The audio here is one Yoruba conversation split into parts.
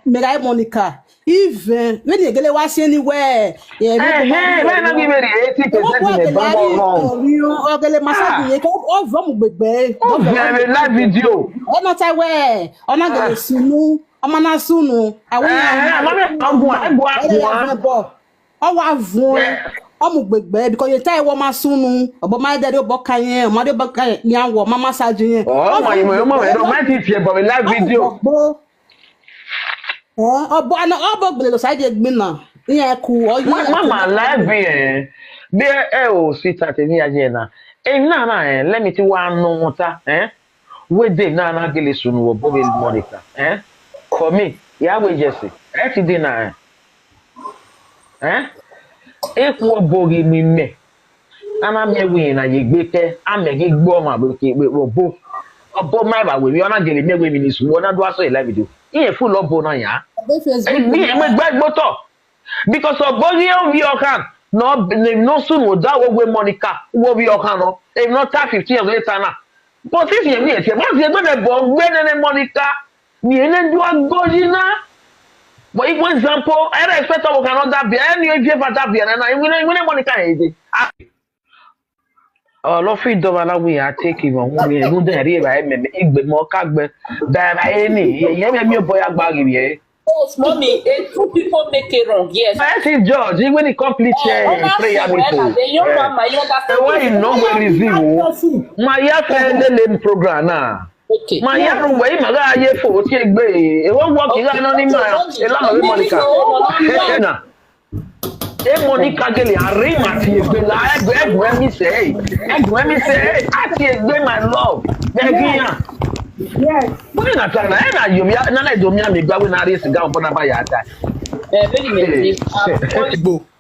Mega Monica. Even when you get was anywhere, yeah, Why not give me 80% in the bubble wrong? or get massage, or from bebe, very live video. or not I wear, or not get sunu, or manasunu. I will bebe because you tell what masunu, but my daddy bokaye, mother bokaye, nyawo, mama sajin. Oh, my mama, teacher, but we live video. Ọbọ side gbin na ihe ku o mama live eh be sweetheart ni aje na let me ti wa no ta we dey na gele sunu wo Bobby Monica for me ya we jesse ti dey na ku obogi mi me ana me we na ye gbe ke amegi gbo ma bo ke bo obo ma ba we ona gele me we mi ni sunu ona do aso live video iye full obo na ya because of body of your can no soon will that way Monica will be your can if not 15 years later now. But if you need it, once you're gonna born when Monica, you do a gojina. But if for example, I expect I cannot that be any if you that be and I when Monica is lo fi do bala we are taking on we no dey re ba me igbe mo ka gbe da ba eni ye me boy agbari ye. Yes, mommy, two people make it wrong. Yes. I see George, when he complete prayer before. Why you know where is he? My friend the program now. Okay. My young way, my guy, ye for take bay. It won't work. You got no Monica. Monica Gilly, I ring my teeth. When me say, I see my love. Yes. When I tell you, I don't me go when I race down for my yata.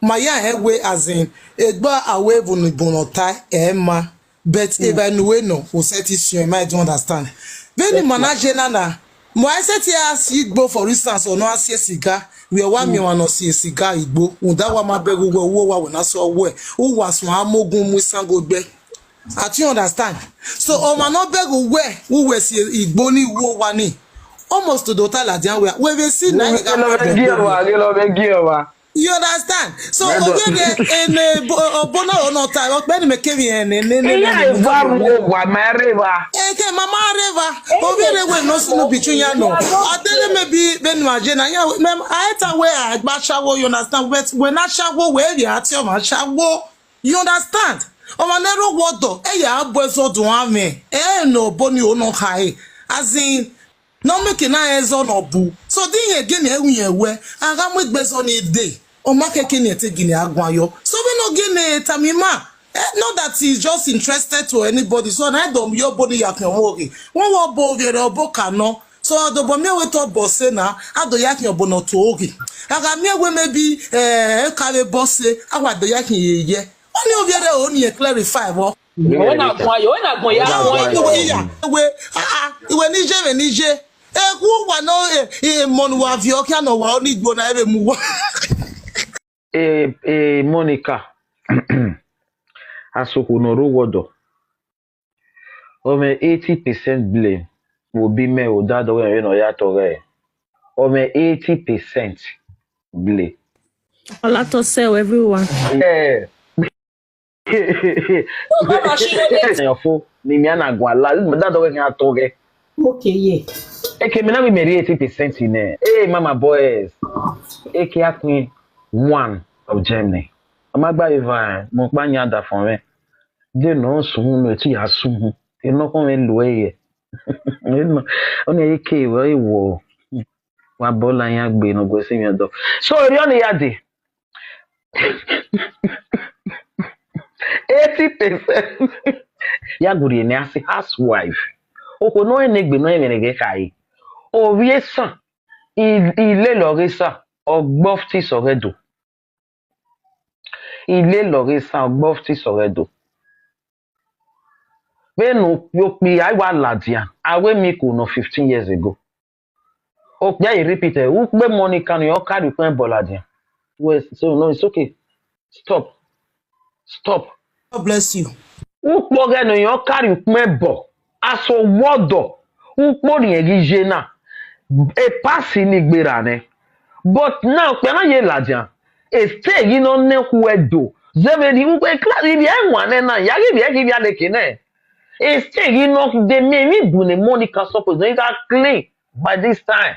My headway as in it bar away from the bonota, Emma, but even no, who set it you might understand. Very manager nana. My set here see go for instance or no see cigar. We are 1 million or see cigar igbo. That one my beg will when I saw where who was my mogum with some good bed. I do understand. So no beg where who was igboni wo wani. Almost to the hotel at where we see now. You understand? So in Bona or not time, when me came in Mama River, over no snow between you know. I tell you maybe Ben Majena, I had where I shower, you understand? When I shower, where you at your shower, you understand? My narrow water, boys or do have me, no bony or no high, as in. No making eyes on or boo. So then again, where I am with best on a day. Or making it taking aguayo. So we no gain tamima. Not that he's just interested to anybody. So I don't your body yak no worry. One more bow or boca no. So the bomber with top boss now, I do yak your bono to ogi. I got me where maybe a boss I want the yak ye. Only of your only clarify. When Nije. Who wa no monu wa viokia no wa oni gbo na ebe mu. Monica. Asoko no ro wodo. O me 80% blame will be me o dad o we no ya to re. O me 80% blame. Ola to sell everyone. Ni mi ana gwa la, dad o we ya to re. Okay, yeah. A.K.A. me 80% in there. Hey, mama boys. A.K.A. Queen 1 of Germany. I'm about to Mokbanya da for me. They know soon, no tea as soon. They no come in the way. Only A.K.A. where you were. What bola yak be no go see me do. So, you only had it. 80%. Yaguri Nasi housewife. Oko no enegbe no emenege kai. Owie san ilé lore san ogbofti soredo. Ilé lore san ogbofti soredo. Benu yo pi aiwa ladian. Awe mi ko no 15 years ago. Okya I repeat it. Ukbe Monica no yo carry pen boladian. So no, it's okay. Stop. God bless you. Ukboge no yo carry pen bo. Aso wodo. Ukpori egi jena. e passi ni gberane but now pe na ye lajan e stay you know ne huedo zemedi u pe class bi enwa na ya gi bi aleke ne e stay you know de me bu ne Monica suppose they are clean by this time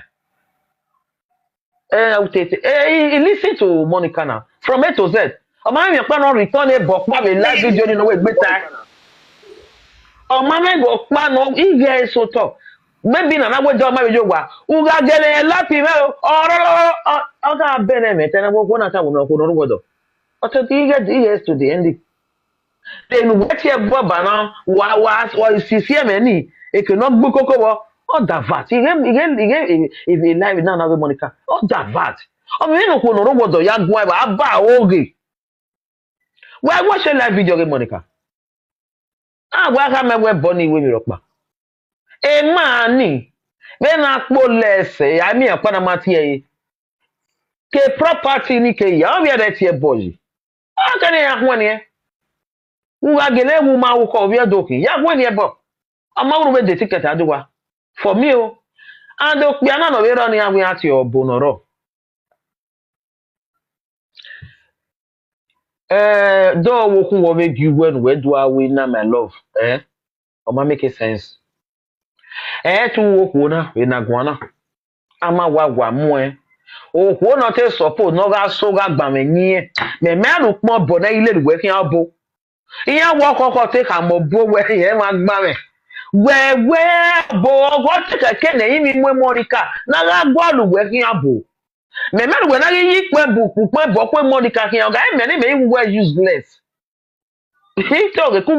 listen to Monica now from A to Z ọmọ mi pa no return e bo pa me live video ni no we gbeta ọmọ mi bo pa no ige so talk maybe na nagbo jo ma be jo wa uga gele láti me oro oga bene me tena go na ta wo no ko no godo o to ige to the end then what here boba na wa sisi me ni e ke no gbo koko wo o da vat ige if live na we Monica o da vat o mi no ko no godo ya gwa ba oge why watch live video ge Monica wa ka me we boni we mi ropa e ma ni be na po lese ya mi pa na mati e ke property ni ke ya o bi de tie boji o ka ni ahwo ni wa gele wu ma wo ko bi doki ya ahwo ni e bo amawuru be de ticket aduwa for me o and o pe na no we ro ni ahwo ati obunoro do wo kun wo make you when we do away na my love o ma make sense tu wo ku na we na gwana ama wagwa mu o ku na te support no ga so ga gba me yin me meru pon bo na ile luwe fi abo iya wo kokko te ka mo bo we yen ma gba me we bo go te ka ke ne yin mi mu Monica na ga gbo luwe fi abo me meru we na yi pe bu pe bo pe Monica fi ga me ni me we useless he talk